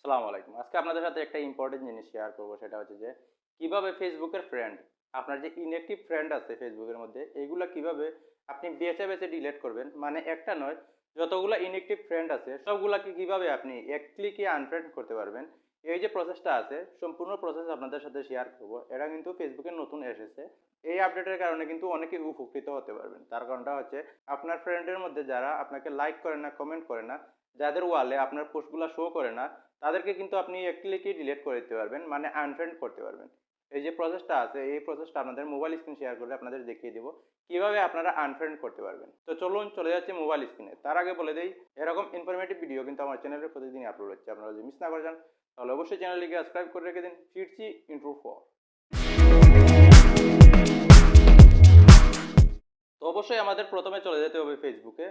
আসসালামু আলাইকুম। আজকে আপনাদের সাথে একটা ইম্পর্টেন্ট জিনিস শেয়ার করব, সেটা হচ্ছে যে কিভাবে ফেসবুকের ফ্রেন্ড, আপনার যে ইনঅ্যাক্টিভ ফ্রেন্ড আছে ফেসবুকের মধ্যে, এগুলা কিভাবে আপনি বেছে বেছে ডিলিট করবেন। মানে একটা নয়, যতগুলা ইনঅ্যাক্টিভ ফ্রেন্ড আছে সবগুলাকে কিভাবে আপনি এক ক্লিকে আনফ্রেন্ড করতে পারবেন। এই যে প্রসেসটা আছে, সম্পূর্ণ প্রসেস আপনাদের সাথে শেয়ার করব। এটা কিন্তু ফেসবুকে নতুন এসেছে। এই আপডেটের কারণে কিন্তু অনেকেই উপকৃত হতে পারবেন। তার কারণটা হচ্ছে, আপনার ফ্রেন্ডের মধ্যে যারা আপনাকে লাইক করে না, কমেন্ট করে না, যাদের ওয়ালে আপনার পোস্টগুলো শো করে না, তাদেরকে কিন্তু আপনি এক ক্লিকেই ডিলিট করে দিতে পারবেন, মানে আনফ্রেন্ড করতে পারবেন। এই যে প্রসেসটা আছে, এই প্রসেসটা আপনাদের মোবাইল স্ক্রিন শেয়ার করে আপনাদের দেখিয়ে দিব কিভাবে আপনারা আনফ্রেন্ড করতে পারবেন। তো চলুন চলে যাচ্ছে মোবাইল স্ক্রিনে। তার আগে বলে দেই, এরকম ইনফরমেটিভ ভিডিও কিন্তু আমার চ্যানেলে প্রতিদিনই আপলোড হচ্ছে। আপনারা যদি মিস না করে যান তাহলে অবশ্যই চ্যানেলটিকে সাবস্ক্রাইব করে রেখে দিন। ফিরছি ইন্ট্রো ফর। তো অবশ্যই আমাদের প্রথমে চলে যেতে হবে ফেসবুকে।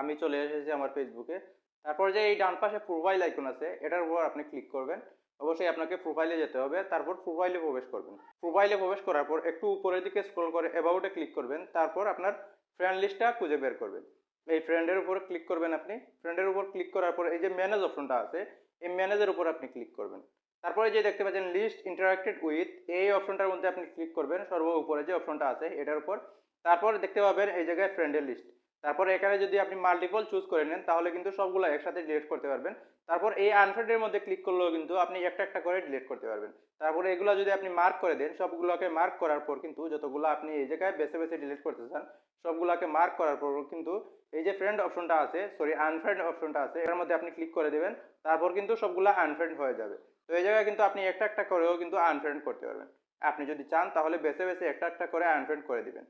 আমি চলে এসেছি আমার ফেসবুকে। তারপর যে এই ডান পাশে প্রোফাইল আইকন আছে, এটার উপর আপনি ক্লিক করবেন। অবশ্যই আপনাকে প্রোফাইলে যেতে হবে, তারপর প্রোফাইলে প্রবেশ করবেন। প্রোফাইলে প্রবেশ করার পর একটু উপরের দিকে স্ক্রল করে অ্যাবাউটে ক্লিক করবেন। তারপর আপনার ফ্রেন্ড লিস্টটা খুঁজে বের করবেন। এই ফ্রেন্ডের উপর ক্লিক করবেন। আপনি ফ্রেন্ডের উপর ক্লিক করার পর এই যে ম্যানেজ অপশনটা আছে, এই ম্যানেজের উপর আপনি ক্লিক করবেন। তারপরে যে দেখতে পাচ্ছেন লিস্ট ইন্টারাক্টেড উইথ, এই অপশনটার মধ্যে আপনি ক্লিক করবেন, সর্ব উপরে যে অপশনটা আছে এটার উপর। তারপর দেখতে পাবেন এই জায়গায় ফ্রেন্ডের লিস্ট। তারপর এখানে যদি আপনি মাল্টিপল চুজ করে নেন তাহলে কিন্তু সবগুলো একসাথে ডিলিট করতে পারবেন। তারপর এই আনফ্রেন্ডের মধ্যে ক্লিক করলেও কিন্তু আপনি একটা একটা করে ডিলিট করতে পারবেন। তারপরে এগুলো যদি আপনি মার্ক করে দেন, সবগুলোকে মার্ক করার পর কিন্তু যতগুলো আপনি এই জায়গায় বেছে বেছে ডিলিট করতে চান, সবগুলোকে মার্ক করার পর কিন্তু এই যে ফ্রেন্ড অপশনটা আছে, সরি আনফ্রেন্ড অপশনটা আছে, এর মধ্যে আপনি ক্লিক করে দেবেন। তারপর কিন্তু সবগুলো আনফ্রেন্ড হয়ে যাবে। তো এই জায়গায় কিন্তু আপনি একটা একটা করেও কিন্তু আনফ্রেন্ড করতে পারবেন। আপনি যদি চান তাহলে বেছে বেছে একটা একটা করে আনফ্রেন্ড করে দিবেন।